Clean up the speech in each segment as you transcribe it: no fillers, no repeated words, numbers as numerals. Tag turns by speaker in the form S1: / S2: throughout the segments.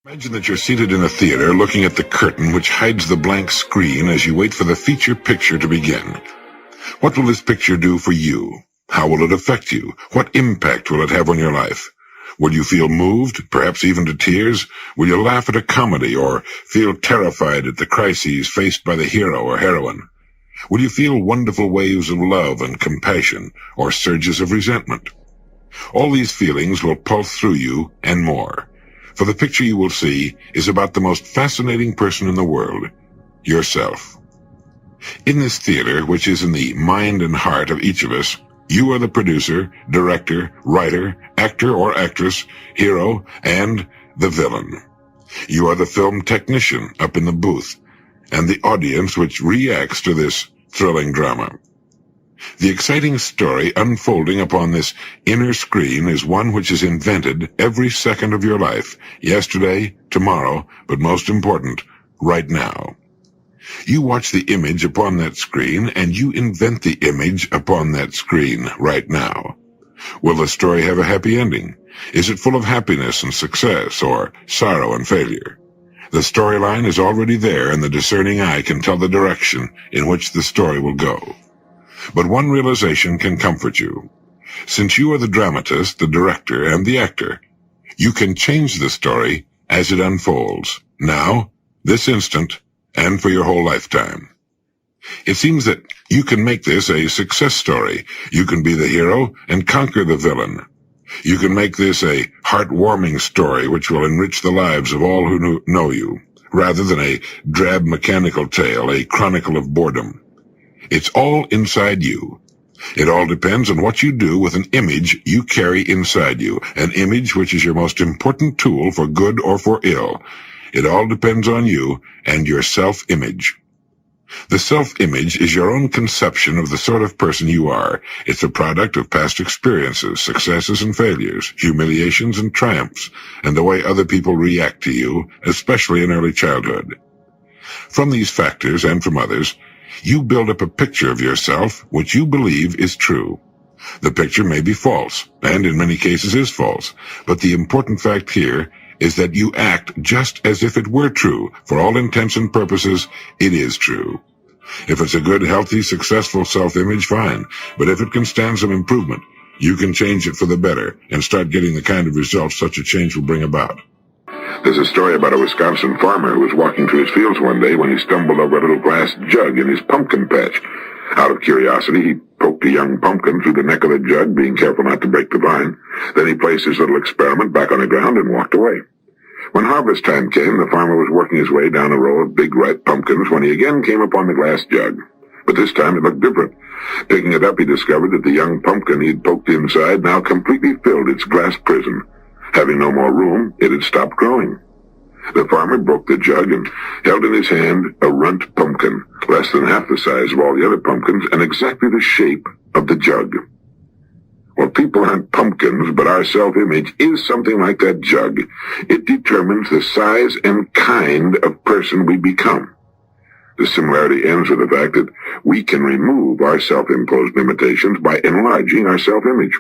S1: Imagine that you're seated in a theater looking at the curtain which hides the blank screen as you wait for the feature picture to begin. What will this picture do for you? How will it affect you? What impact will it have on your life? Will you feel moved, perhaps even to tears? Will you laugh at a comedy or feel terrified at the crises faced by the hero or heroine? Will you feel wonderful waves of love and compassion or surges of resentment? All these feelings will pulse through you and more. For the picture you will see is about the most fascinating person in the world, yourself. In this theater, which is in the mind and heart of each of us, you are the producer, director, writer, actor or actress, hero, and the villain. You are the film technician up in the booth, and the audience which reacts to this thrilling drama. The exciting story unfolding upon this inner screen is one which is invented every second of your life, yesterday, tomorrow, but most important, right now. You watch the image upon that screen, and you invent the image upon that screen right now. Will the story have a happy ending? Is it full of happiness and success, or sorrow and failure? The storyline is already there, and the discerning eye can tell the direction in which the story will go. But one realization can comfort you. Since you are the dramatist, the director, and the actor, you can change the story as it unfolds, now, this instant, and for your whole lifetime. It seems that you can make this a success story. You can be the hero and conquer the villain. You can make this a heartwarming story which will enrich the lives of all who know you, rather than a drab mechanical tale, a chronicle of boredom. It's all inside you. It all depends on what you do with an image you carry inside you, an image which is your most important tool for good or for ill. It all depends on you and your self-image. The self-image is your own conception of the sort of person you are. It's a product of past experiences, successes and failures, humiliations and triumphs, and the way other people react to you, especially in early childhood. From these factors and from others, you build up a picture of yourself which you believe is true. The picture may be false, and in many cases is false, but the important fact here is that you act just as if it were true. For all intents and purposes, it is true. If it's a good, healthy, successful self-image, fine, but if it can stand some improvement, you can change it for the better and start getting the kind of results such a change will bring about. There's a story about a Wisconsin farmer who was walking through his fields one day when he stumbled over a little glass jug in his pumpkin patch. Out of curiosity, he poked a young pumpkin through the neck of the jug, being careful not to break the vine. Then he placed his little experiment back on the ground and walked away. When harvest time came, the farmer was working his way down a row of big ripe pumpkins when he again came upon the glass jug. But this time it looked different. Picking it up, he discovered that the young pumpkin he had poked inside now completely filled its glass prison. Having no more room, it had stopped growing. The farmer broke the jug and held in his hand a runt pumpkin, less than half the size of all the other pumpkins and exactly the shape of the jug. Well, people aren't pumpkins, but our self-image is something like that jug. It determines the size and kind of person we become. The similarity ends with the fact that we can remove our self-imposed limitations by enlarging our self-image.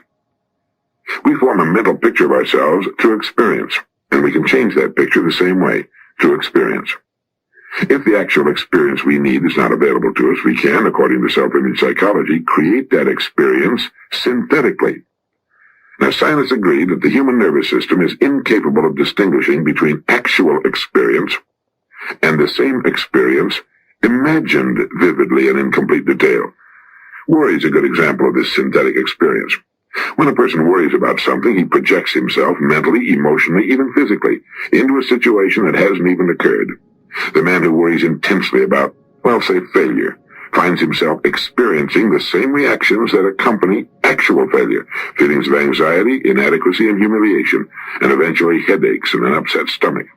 S1: We form a mental picture of ourselves through experience, and we can change that picture the same way, through experience. If the actual experience we need is not available to us, we can, according to self-image psychology, create that experience synthetically. Now, scientists agree that the human nervous system is incapable of distinguishing between actual experience and the same experience imagined vividly and in complete detail. Worry is a good example of this synthetic experience. When a person worries about something, he projects himself mentally, emotionally, even physically, into a situation that hasn't even occurred. The man who worries intensely about, well, say, failure, finds himself experiencing the same reactions that accompany actual failure, feelings of anxiety, inadequacy, and humiliation, and eventually headaches and an upset stomach.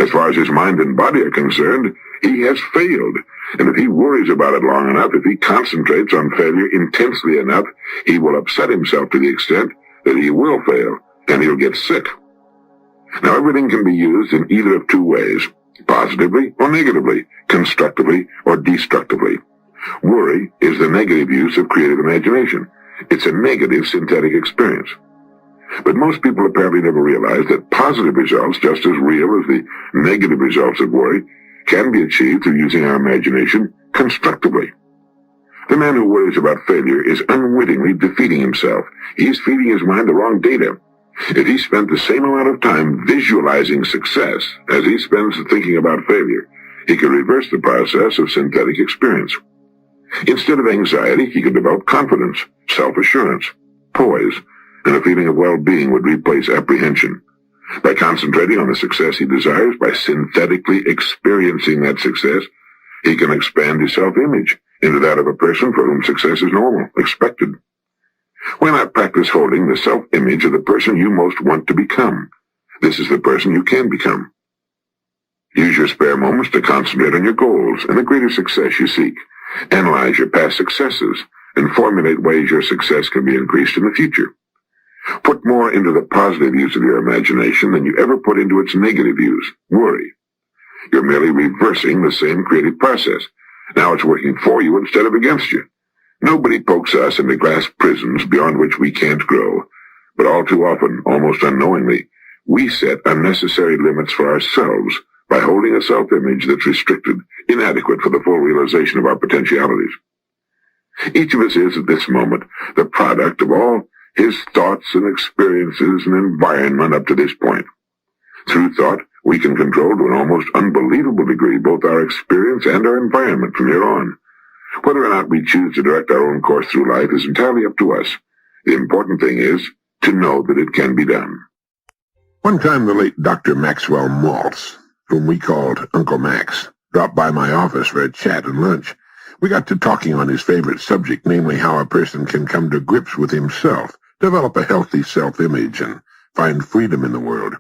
S1: As far as his mind and body are concerned, he has failed. And if he worries about it long enough, if he concentrates on failure intensely enough, he will upset himself to the extent that he will fail, and he'll get sick. Now, everything can be used in either of two ways, positively or negatively, constructively or destructively. Worry is the negative use of creative imagination. It's a negative synthetic experience. But most people apparently never realize that positive results, just as real as the negative results of worry, can be achieved through using our imagination constructively. The man who worries about failure is unwittingly defeating himself. He is feeding his mind the wrong data. If he spent the same amount of time visualizing success as he spends thinking about failure, he could reverse the process of synthetic experience. Instead of anxiety, he could develop confidence, self-assurance, poise, and a feeling of well-being would replace apprehension. By concentrating on the success he desires, by synthetically experiencing that success, he can expand his self-image into that of a person for whom success is normal, expected. Why not practice holding the self-image of the person you most want to become? This is the person you can become. Use your spare moments to concentrate on your goals and the greater success you seek. Analyze your past successes and formulate ways your success can be increased in the future. Put more into the positive use of your imagination than you ever put into its negative use, worry. You're merely reversing the same creative process. Now it's working for you instead of against you. Nobody pokes us into glass prisons beyond which we can't grow, but all too often, almost unknowingly, we set unnecessary limits for ourselves by holding a self-image that's restricted, inadequate for the full realization of our potentialities. Each of us is, at this moment, the product of all his thoughts and experiences and environment up to this point. Through thought, we can control to an almost unbelievable degree both our experience and our environment from here on. Whether or not we choose to direct our own course through life is entirely up to us. The important thing is to know that it can be done. One time the late Dr. Maxwell Maltz, whom we called Uncle Max, dropped by my office for a chat and lunch. We got to talking on his favorite subject, namely how a person can come to grips with himself, develop a healthy self-image, and find freedom in the world.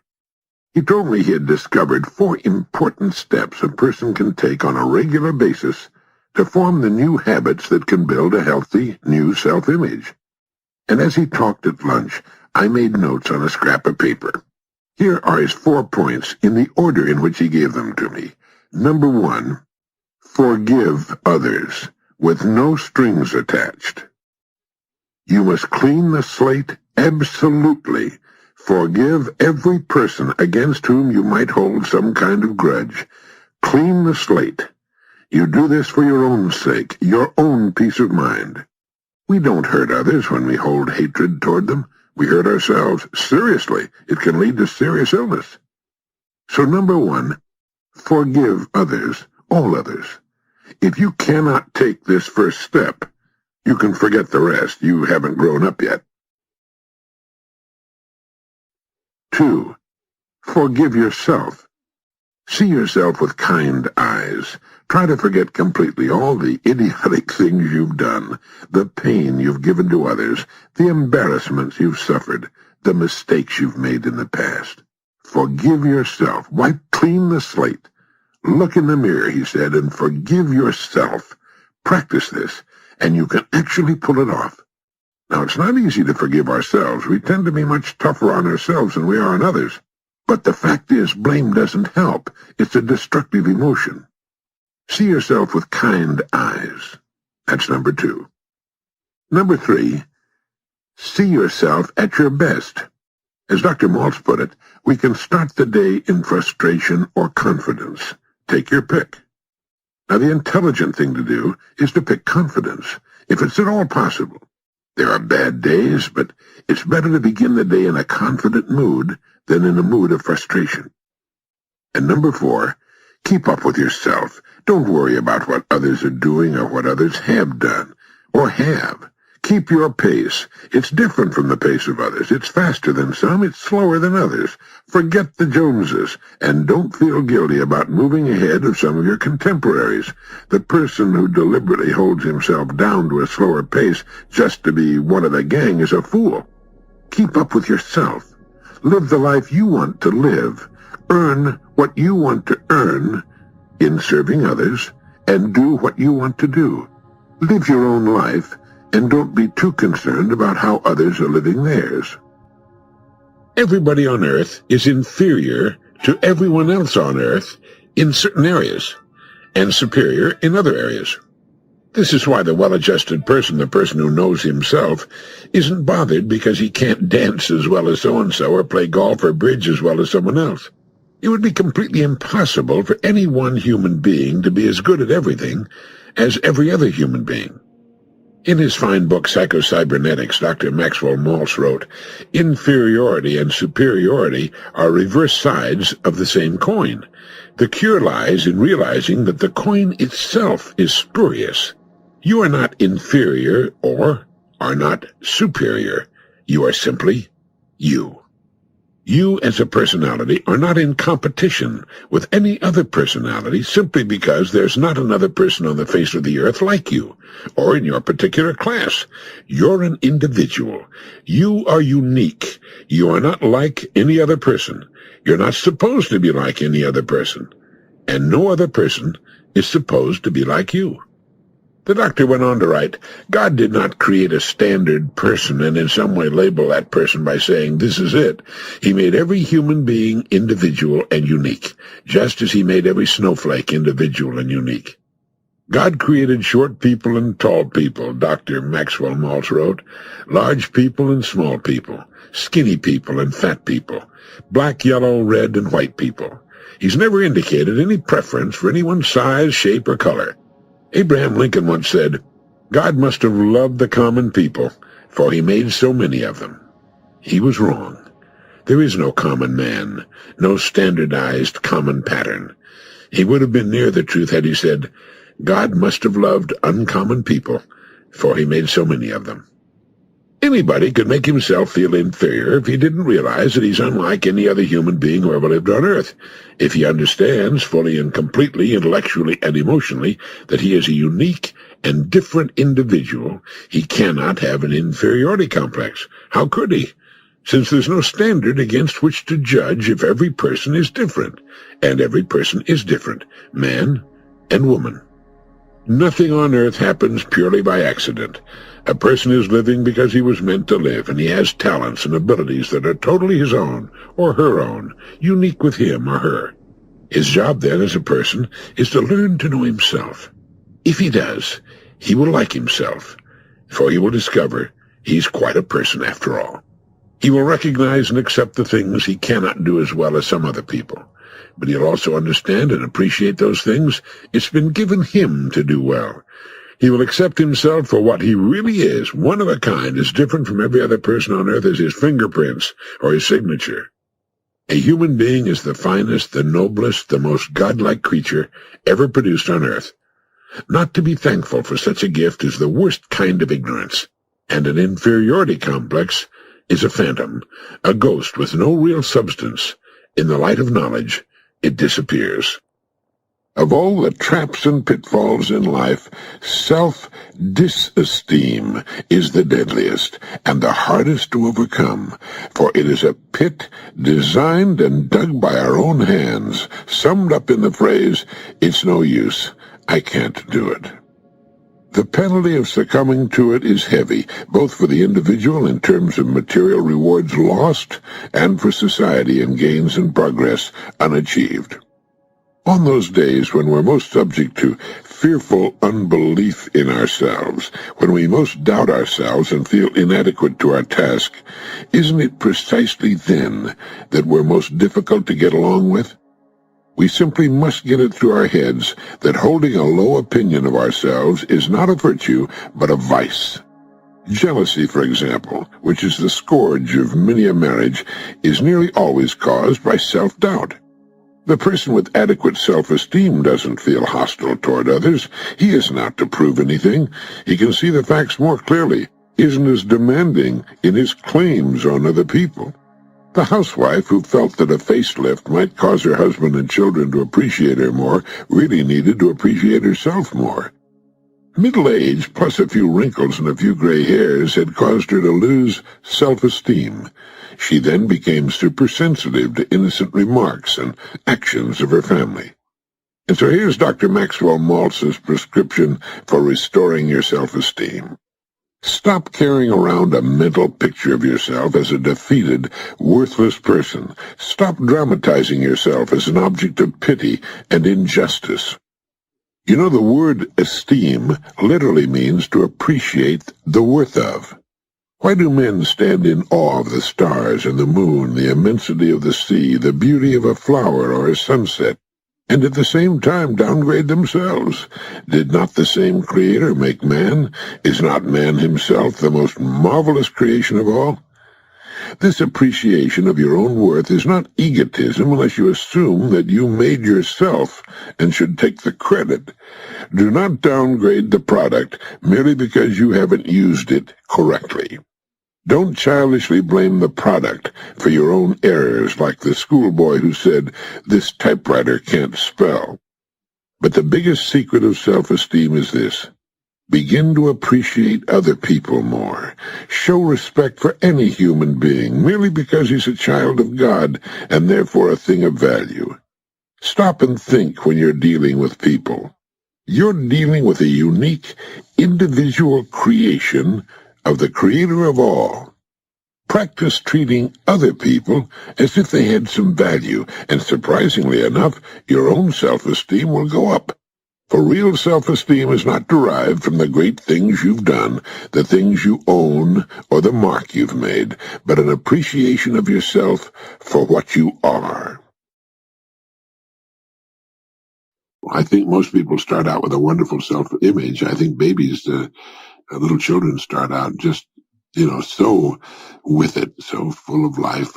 S1: He told me he had discovered 4 important steps a person can take on a regular basis to form the new habits that can build a healthy, new self-image. And as he talked at lunch, I made notes on a scrap of paper. Here are his 4 points in the order in which he gave them to me. Number 1, forgive others with no strings attached. You must clean the slate absolutely. Forgive every person against whom you might hold some kind of grudge. Clean the slate. You do this for your own sake, your own peace of mind. We don't hurt others when we hold hatred toward them. We hurt ourselves. Seriously, it can lead to serious illness. So number 1, forgive others, all others. If you cannot take this first step, you can forget the rest. You haven't grown up yet. 2, forgive yourself. See yourself with kind eyes. Try to forget completely all the idiotic things you've done, the pain you've given to others, the embarrassments you've suffered, the mistakes you've made in the past. Forgive yourself. Wipe clean the slate. Look in the mirror, he said, and forgive yourself. Practice this, and you can actually pull it off. Now, it's not easy to forgive ourselves. We tend to be much tougher on ourselves than we are on others. But the fact is, blame doesn't help. It's a destructive emotion. See yourself with kind eyes. That's number 2. Number 3, see yourself at your best. As Dr. Maltz put it, we can start the day in frustration or confidence. Take your pick. Now, the intelligent thing to do is to pick confidence, if it's at all possible. There are bad days, but it's better to begin the day in a confident mood than in a mood of frustration. And number 4, keep up with yourself. Don't worry about what others are doing or what others have done or have. Keep your pace. It's different from the pace of others. It's faster than some. It's slower than others. Forget the Joneses, and don't feel guilty about moving ahead of some of your contemporaries. The person who deliberately holds himself down to a slower pace just to be one of the gang is a fool. Keep up with yourself. Live the life you want to live. Earn what you want to earn in serving others, and do what you want to do. Live your own life, and don't be too concerned about how others are living theirs. Everybody on Earth is inferior to everyone else on Earth in certain areas, and superior in other areas.
S2: This is why the well-adjusted person, the person who knows himself, isn't bothered because he can't dance as well as so-and-so or play golf or bridge as well as someone else. It would be completely impossible for any one human being to be as good at everything as every other human being. In his fine book, Psycho-Cybernetics, Dr. Maxwell Maltz wrote, "Inferiority and superiority are reverse sides of the same coin. The cure lies in realizing that the coin itself is spurious. You are not inferior or are not superior. You are simply you. You as a personality are not in competition with any other personality simply because there's not another person on the face of the earth like you, or in your particular class. You're an individual. You are unique. You are not like any other person. You're not supposed to be like any other person. And no other person is supposed to be like you." The doctor went on to write, "God did not create a standard person and in some way label that person by saying, 'This is it.' He made every human being individual and unique, just as he made every snowflake individual and unique. God created short people and tall people," Dr. Maxwell Maltz wrote, "large people and small people, skinny people and fat people, black, yellow, red, and white people. He's never indicated any preference for any one size, shape, or color. Abraham Lincoln once said, 'God must have loved the common people, for he made so many of them.' He was wrong. There is no common man, no standardized common pattern. He would have been near the truth had he said, 'God must have loved uncommon people, for he made so many of them.' Anybody could make himself feel inferior if he didn't realize that he's unlike any other human being who ever lived on Earth. If he understands fully and completely, intellectually and emotionally, that he is a unique and different individual, he cannot have an inferiority complex. How could he? Since there's no standard against which to judge if every person is different, and every person is different, man and woman. Nothing on earth happens purely by accident. A person is living because he was meant to live, and he has talents and abilities that are totally his own, or her own, unique with him or her. His job then as a person is to learn to know himself. If he does, he will like himself, for he will discover he's quite a person after all. He will recognize and accept the things he cannot do as well as some other people. But he'll also understand and appreciate those things it's been given him to do well. He will accept himself for what he really is, one of a kind, as different from every other person on earth as his fingerprints or his signature. A human being is the finest, the noblest, the most godlike creature ever produced on earth. Not to be thankful for such a gift is the worst kind of ignorance, and an inferiority complex is a phantom, a ghost with no real substance. In the light of knowledge, it disappears. Of all the traps and pitfalls in life, self-disesteem is the deadliest and the hardest to overcome, for it is a pit designed and dug by our own hands, summed up in the phrase, "It's no use, I can't do it." The penalty of succumbing to it is heavy, both for the individual in terms of material rewards lost, and for society in gains and progress unachieved. On those days when we're most subject to fearful unbelief in ourselves, when we most doubt ourselves and feel inadequate to our task, isn't it precisely then that we're most difficult to get along with? We simply must get it through our heads that holding a low opinion of ourselves is not a virtue, but a vice. Jealousy, for example, which is the scourge of many a marriage, is nearly always caused by self-doubt. The person with adequate self-esteem doesn't feel hostile toward others. He isn't out to prove anything. He can see the facts more clearly, isn't as demanding in his claims on other people. The housewife who felt that a facelift might cause her husband and children to appreciate her more really needed to appreciate herself more. Middle age, plus a few wrinkles and a few gray hairs, had caused her to lose self-esteem. She then became supersensitive to innocent remarks and actions of her family. And so here's Dr. Maxwell Maltz's prescription for restoring your self-esteem. Stop carrying around a mental picture of yourself as a defeated, worthless person. Stop dramatizing yourself as an object of pity and injustice. You know, the word esteem literally means to appreciate the worth of. Why do men stand in awe of the stars and the moon, the immensity of the sea, the beauty of a flower or a sunset, and at the same time downgrade themselves? Did not the same Creator make man? Is not man himself the most marvelous creation of all? This appreciation of your own worth is not egotism unless you assume that you made yourself and should take the credit. Do not downgrade the product merely because you haven't used it correctly. Don't childishly blame the product for your own errors like the schoolboy who said, "This typewriter can't spell." But the biggest secret of self-esteem is this: begin to appreciate other people more. Show respect for any human being merely because he's a child of God and therefore a thing of value. Stop and think when you're dealing with people. You're dealing with a unique, individual creation of the Creator of all. Practice treating other people as if they had some value, and surprisingly enough, your own self-esteem will go up. For real self-esteem is not derived from the great things you've done, the things you own, or the mark you've made, but an appreciation of yourself for what you are. I think most people start out with a wonderful self-image. I think babies, little children start out just, so with it, so full of life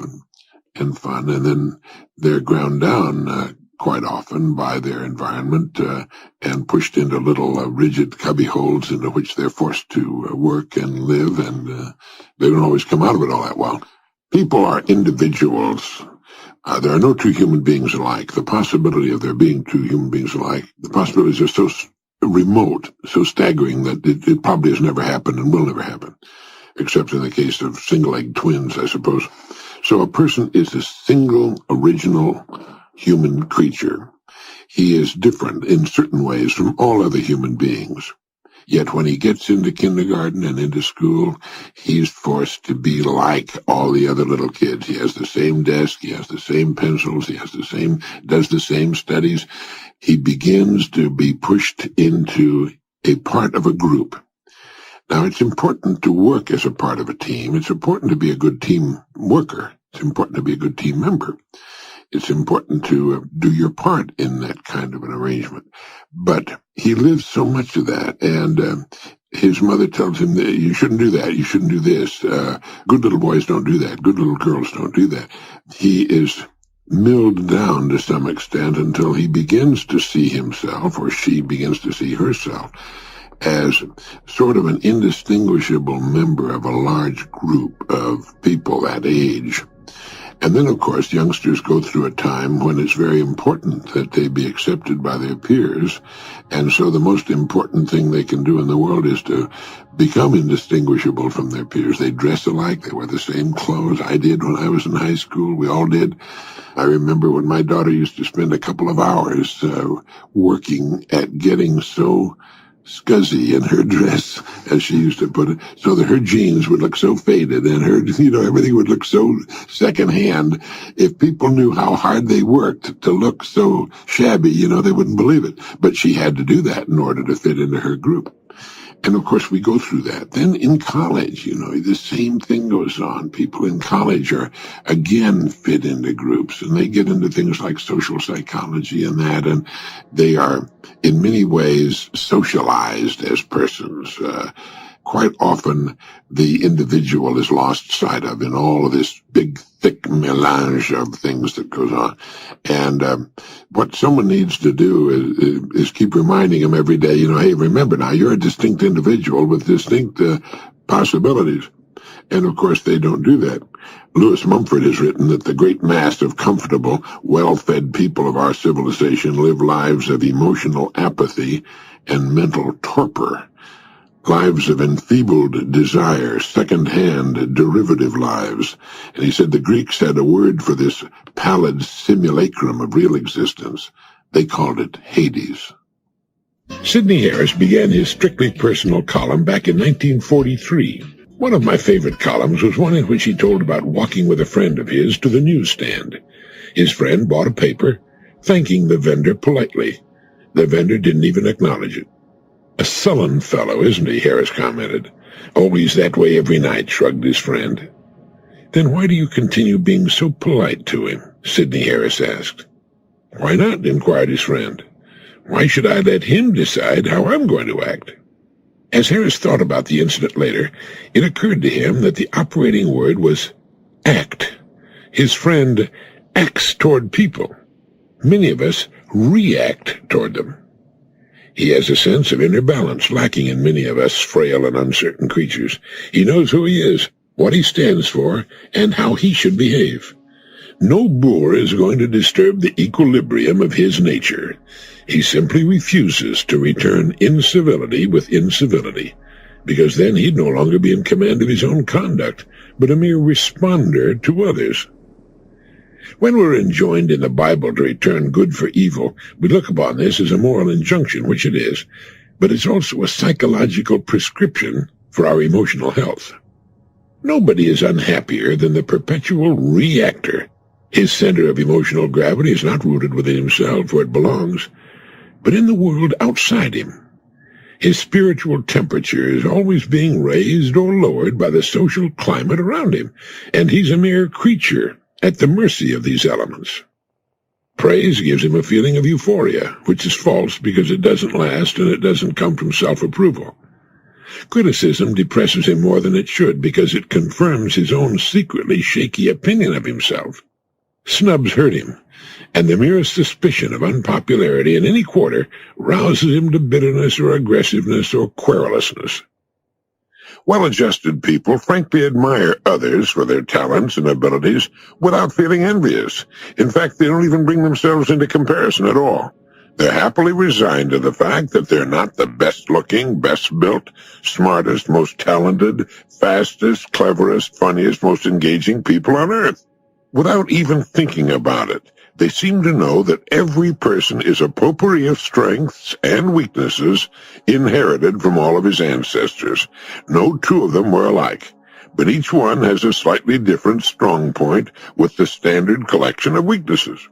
S2: and fun, and then they're ground down quite often by their environment and pushed into little rigid cubbyholes into which they're forced to work and live, and they don't always come out of it all that well. People are individuals. There are no two human beings alike. The possibility of there being two human beings alike, the possibilities are so remote, so staggering that it probably has never happened and will never happen, except in the case of single-egg twins, I suppose. So a person is a single, original human creature. He is different in certain ways from all other human beings. Yet when he gets into kindergarten and into school, he's forced to be like all the other little kids. He has the same desk, he has the same pencils, does the same studies. He begins to be pushed into a part of a group. Now, it's important to work as a part of a team. It's important to be a good team worker. It's important to be a good team member. It's important to do your part in that kind of an arrangement. But he lives so much of that, and his mother tells him that you shouldn't do that, you shouldn't do this. Good little boys don't do that. Good little girls don't do that. He is milled down to some extent until he begins to see himself, or she begins to see herself, as sort of an indistinguishable member of a large group of people that age. And then, of course, youngsters go through a time when it's very important that they be accepted by their peers. And so the most important thing they can do in the world is to become indistinguishable from their peers. They dress alike. They wear the same clothes. I did when I was in high school. We all did. I remember when my daughter used to spend a couple of hours working at getting so scuzzy in her dress, as she used to put it, so that her jeans would look so faded and her, everything would look so secondhand. If people knew how hard they worked to look so shabby, they wouldn't believe it. But she had to do that in order to fit into her group. And of course, we go through that. Then in college, the same thing goes on. People in college are, again, fit into groups, and they get into things like social psychology and that, and they are, in many ways, socialized as persons. Quite often, the individual is lost sight of in all of this big, thick melange of things that goes on. And what someone needs to do is keep reminding them every day, hey, remember now, you're a distinct individual with distinct possibilities. And, of course, they don't do that. Lewis Mumford has written that the great mass of comfortable, well-fed people of our civilization live lives of emotional apathy and mental torpor. Lives of enfeebled desire, second-hand, derivative lives. And he said the Greeks had a word for this pallid simulacrum of real existence. They called it Hades. Sidney Harris began his strictly personal column back in 1943. One of my favorite columns was one in which he told about walking with a friend of his to the newsstand. His friend bought a paper, thanking the vendor politely. The vendor didn't even acknowledge it. "A sullen fellow, isn't he?" Harris commented. "Always that way every night," shrugged his friend. "Then why do you continue being so polite to him?" Sidney Harris asked. "Why not?" inquired his friend. "Why should I let him decide how I'm going to act?" As Harris thought about the incident later, it occurred to him that the operating word was act. His friend acts toward people. Many of us react toward them. He has a sense of inner balance lacking in many of us frail and uncertain creatures. He knows who he is, what he stands for, and how he should behave. No boor is going to disturb the equilibrium of his nature. He simply refuses to return incivility with incivility, because then he'd no longer be in command of his own conduct, but a mere responder to others. When we're enjoined in the Bible to return good for evil, we look upon this as a moral injunction, which it is, but it's also a psychological prescription for our emotional health. Nobody is unhappier than the perpetual reactor. His center of emotional gravity is not rooted within himself, where it belongs, but in the world outside him. His spiritual temperature is always being raised or lowered by the social climate around him, and he's a mere creature at the mercy of these elements. Praise gives him a feeling of euphoria, which is false because it doesn't last and it doesn't come from self-approval. Criticism depresses him more than it should because it confirms his own secretly shaky opinion of himself. Snubs hurt him, and the merest suspicion of unpopularity in any quarter rouses him to bitterness or aggressiveness or querulousness. Well-adjusted people frankly admire others for their talents and abilities without feeling envious. In fact, they don't even bring themselves into comparison at all. They're happily resigned to the fact that they're not the best-looking, best-built, smartest, most talented, fastest, cleverest, funniest, most engaging people on earth. Without even thinking about it, they seem to know that every person is a potpourri of strengths and weaknesses inherited from all of his ancestors. No two of them were alike, but each one has a slightly different strong point with the standard collection of weaknesses.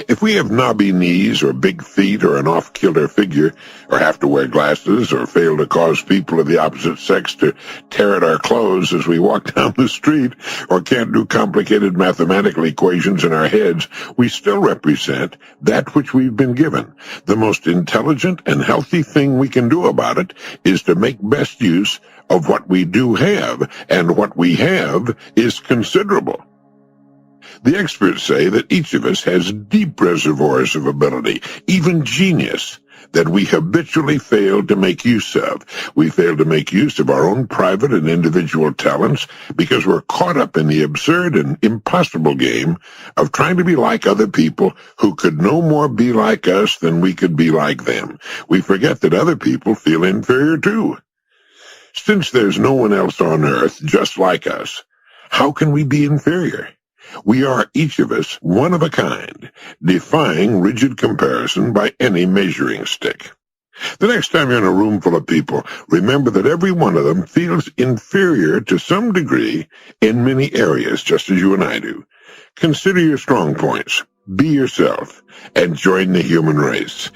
S2: If we have knobby knees or big feet or an off-kilter figure, or have to wear glasses or fail to cause people of the opposite sex to tear at our clothes as we walk down the street, or can't do complicated mathematical equations in our heads, we still represent that which we've been given. The most intelligent and healthy thing we can do about it is to make best use of what we do have, and what we have is considerable. The experts say that each of us has deep reservoirs of ability, even genius, that we habitually fail to make use of. We fail to make use of our own private and individual talents because we're caught up in the absurd and impossible game of trying to be like other people who could no more be like us than we could be like them. We forget that other people feel inferior too. Since there's no one else on earth just like us, how can we be inferior? We are, each of us, one of a kind, defying rigid comparison by any measuring stick. The next time you're in a room full of people, remember that every one of them feels inferior to some degree in many areas, just as you and I do. Consider your strong points, be yourself, and join the human race.